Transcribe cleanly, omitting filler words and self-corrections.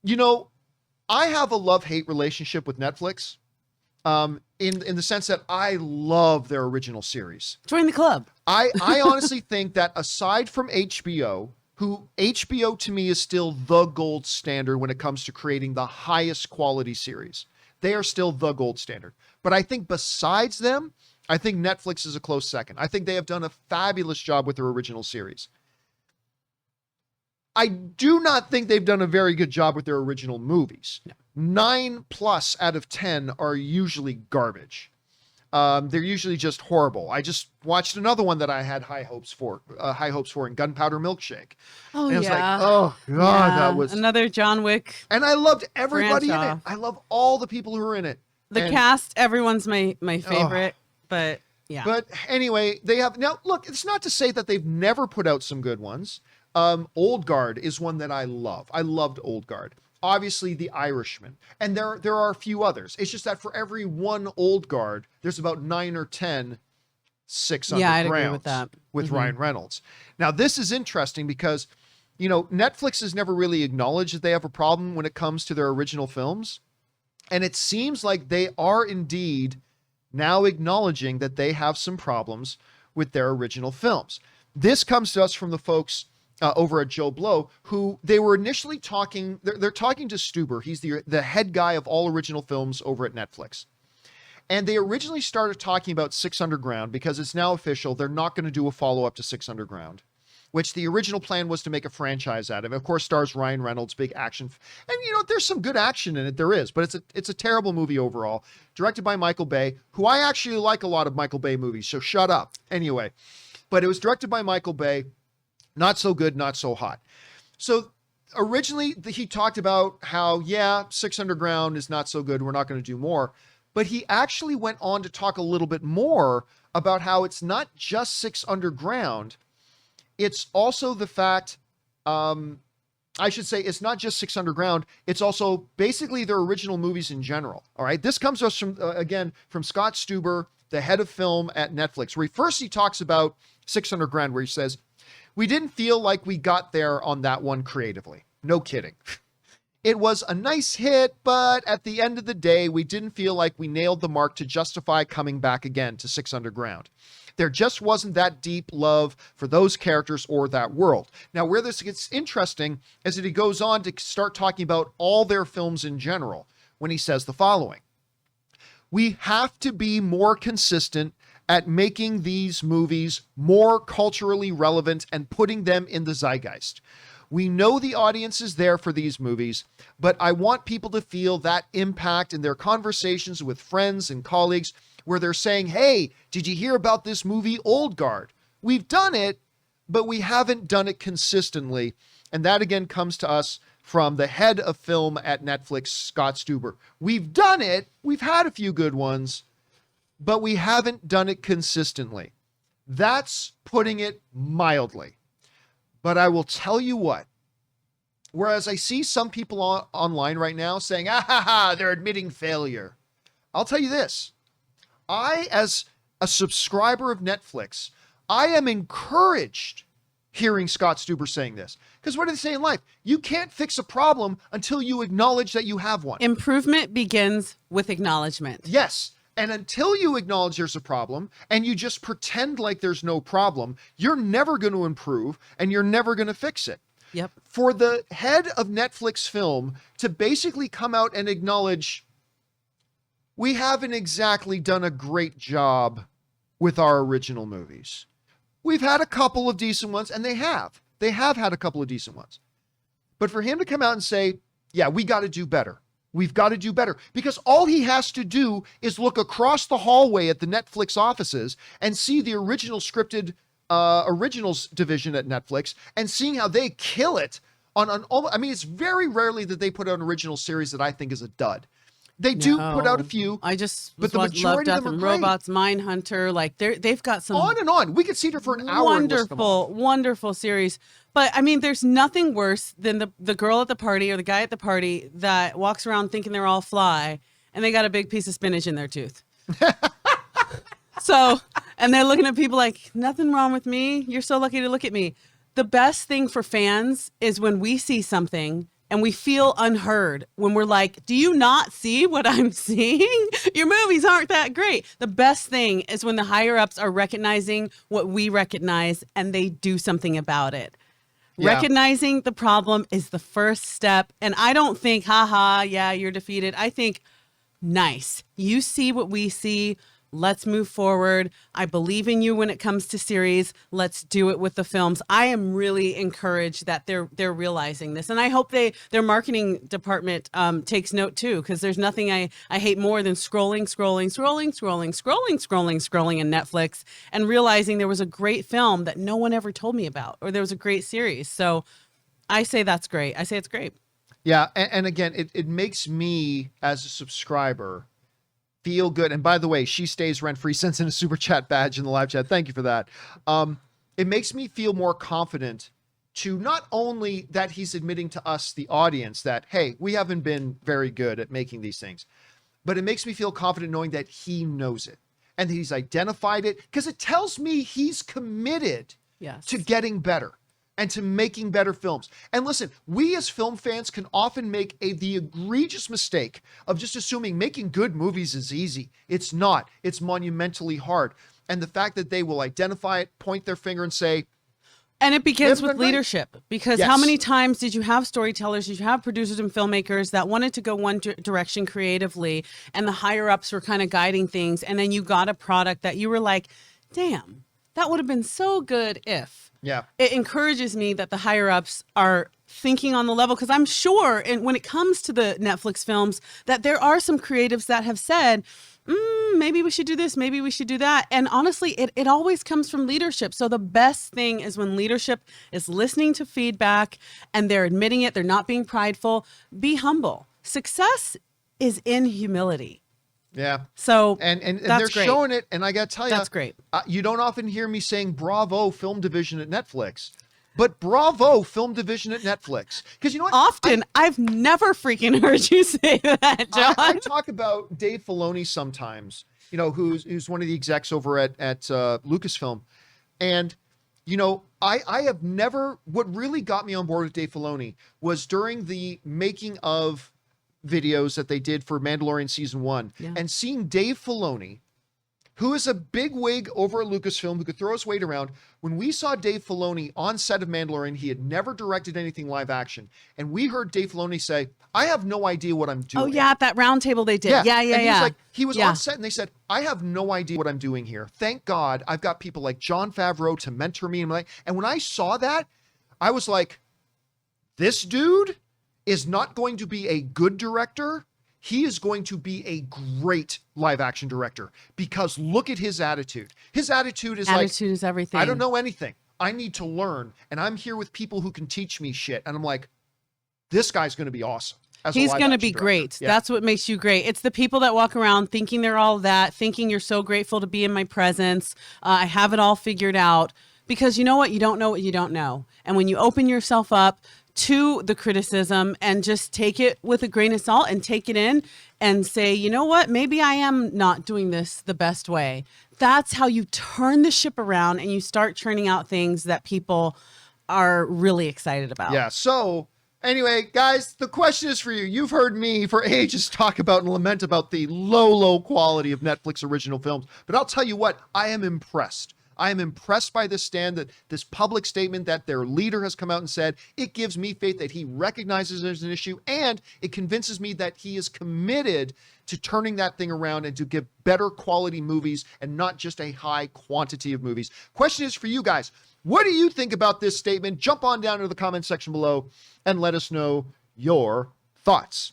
You know, I have a love-hate relationship with Netflix. In the sense that I love their original series. Join the club. I honestly think that aside from HBO, who HBO to me is still the gold standard when it comes to creating the highest quality series. They are still the gold standard. But I think besides them, I think Netflix is a close second. I think they have done a fabulous job with their original series. I do not think they've done a very good job with their original movies. No. 9+ out of 10 are usually garbage. They're usually just horrible. I just watched another one that I had high hopes for in Gunpowder Milkshake. Oh, and it was yeah. like, oh God, that was another John Wick. And I loved everybody in it. Branch off. I love all the people who are in it. The cast, everyone's my favorite, but yeah. But anyway, they have now. Look, it's not to say that they've never put out some good ones. Old Guard is one that I love. I loved Old Guard. Obviously, The Irishman, and there are a few others. It's just that for every one Old Guard, there's about 9 or 10 6 Yeah, I'd Undergrounds agree with that. with Ryan Reynolds. Now, this is interesting because, you know, Netflix has never really acknowledged that they have a problem when it comes to their original films. And it seems like they are indeed now acknowledging that they have some problems with their original films. This comes to us from the folks over at Joe Blow, who they were initially talking, they're talking to Stuber. He's the head guy of all original films over at Netflix. And they originally started talking about 6 Underground because it's now official. They're not going to do a follow-up to 6 Underground, which the original plan was to make a franchise out of. Of course, stars Ryan Reynolds, big action. And, you know, there's some good action in it. There is, but it's a terrible movie overall. Directed by Michael Bay, who I actually like a lot of Michael Bay movies, so shut up. Anyway, but it was directed by Michael Bay. Not so good, not so hot. So originally he talked about how, 6 Underground is not so good. We're not going to do more. But he actually went on to talk a little bit more about how it's not just 6 Underground. It's also the fact, I should say, it's not just 6 Underground. It's also basically their original movies in general. All right. This comes to us from, again, from Scott Stuber, the head of film at Netflix, where he talks about 6 Underground, where he says, "We didn't feel like we got there on that one creatively." No kidding. "It was a nice hit, but at the end of the day, we didn't feel like we nailed the mark to justify coming back again to 6 Underground. There just wasn't that deep love for those characters or that world." Now, where this gets interesting is that he goes on to start talking about all their films in general when he says the following: "We have to be more consistent at making these movies more culturally relevant and putting them in the zeitgeist. We know the audience is there for these movies, but I want people to feel that impact in their conversations with friends and colleagues where they're saying, 'Hey, did you hear about this movie Old Guard?' We've done it, but we haven't done it consistently." And that again comes to us from the head of film at Netflix, Scott Stuber. We've done it. We've had a few good ones, but we haven't done it consistently. That's putting it mildly. But I will tell you what, whereas I see some people online right now saying, they're admitting failure. I'll tell you this. I, as a subscriber of Netflix, I am encouraged hearing Scott Stuber saying this. Because what do they say in life? You can't fix a problem until you acknowledge that you have one. Improvement begins with acknowledgement. Yes. And until you acknowledge there's a problem and you just pretend like there's no problem, you're never going to improve and you're never going to fix it. Yep. For the head of Netflix film to basically come out and acknowledge, we haven't exactly done a great job with our original movies. We've had a couple of decent ones, and they have. They have had a couple of decent ones. But for him to come out and say, yeah, we got to do better. We've got to do better, because all he has to do is look across the hallway at the Netflix offices and see the original scripted originals division at Netflix and seeing how they kill it on I mean, it's very rarely that they put out an original series that I think is a dud. They do put out a few. I just but the majority Love, of Death them are and great. Robots, Mindhunter, like they've got some On and on. We could sit here for an hour and list them all. wonderful series. But I mean, there's nothing worse than the girl at the party or the guy at the party that walks around thinking they're all fly and they got a big piece of spinach in their tooth. So, and they're looking at people like, nothing wrong with me. You're so lucky to look at me. The best thing for fans is when we see something and we feel unheard when we're like, do you not see what I'm seeing? Your movies aren't that great. The best thing is when the higher ups are recognizing what we recognize and they do something about it. Yeah. Recognizing the problem is the first step. And I don't think, haha, yeah, you're defeated. I think, nice. You see what we see. Let's move forward. I believe in you when it comes to series. Let's do it with the films. I am really encouraged that they're realizing this, and I hope their marketing department takes note too, because there's nothing I hate more than scrolling in Netflix and realizing there was a great film that no one ever told me about, or there was a great series. So I say that's great. I say it's great. Yeah, and again, it makes me as a subscriber feel good. And by the way, she stays rent-free, sends in a super chat badge in the live chat. Thank you for that. It makes me feel more confident to not only that he's admitting to us, the audience, that, hey, we haven't been very good at making these things, but it makes me feel confident knowing that he knows it and that he's identified it, because it tells me he's committed to getting better and to making better films. And listen, we as film fans can often make the egregious mistake of just assuming making good movies is easy. It's not. It's monumentally hard. And the fact that they will identify it, point their finger and say, and it begins with leadership, because how many times did you have storytellers, did you have producers and filmmakers that wanted to go one direction creatively, and the higher ups were kind of guiding things, and then you got a product that you were like, damn, that would have been so good if. Yeah. It encourages me that the higher ups are thinking on the level, because I'm sure, and when it comes to the Netflix films, that there are some creatives that have said, maybe we should do this, maybe we should do that. And honestly, it always comes from leadership. So the best thing is when leadership is listening to feedback and they're admitting it, they're not being prideful. Be humble. Success is in humility. Yeah. So and they're great. showing it, and I got to tell you, that's great. You don't often hear me saying bravo film division at Netflix, but bravo film division at Netflix. Because you know what? Often, I've never freaking heard you say that, John. I talk about Dave Filoni sometimes, you know, who's one of the execs over at Lucasfilm. And, you know, I have never, what really got me on board with Dave Filoni was during the making of videos that they did for Mandalorian season 1, and seeing Dave Filoni, who is a big wig over at Lucasfilm, who could throw his weight around. When we saw Dave Filoni on set of Mandalorian, he had never directed anything live action, and we heard Dave Filoni say, I have no idea what I'm doing. Oh yeah, at that round table they did. Yeah. And he was on set, and they said, I have no idea what I'm doing here. Thank God I've got people like Jon Favreau to mentor me. And when I saw that, I was like, this dude is not going to be a good director. He is going to be a great live action director, because look at his attitude. His attitude is is everything. I don't know anything. I need to learn. And I'm here with people who can teach me shit. And I'm like, this guy's going to be awesome. He's going to be great. Yeah. That's what makes you great. It's the people that walk around thinking they're all that, thinking you're so grateful to be in my presence. I have it all figured out. Because you know what? You don't know what you don't know. And when you open yourself up to the criticism and just take it with a grain of salt and take it in and say, you know what, maybe I am not doing this the best way. That's how you turn the ship around and you start churning out things that people are really excited about. Yeah. So anyway, guys, the question is for you. You've heard me for ages talk about and lament about the low quality of Netflix original films, but I'll tell you what, I am impressed. I am impressed by this this public statement that their leader has come out and said. It gives me faith that he recognizes there's an issue, and it convinces me that he is committed to turning that thing around and to give better quality movies and not just a high quantity of movies. Question is for you guys. What do you think about this statement? Jump on down to the comment section below and let us know your thoughts.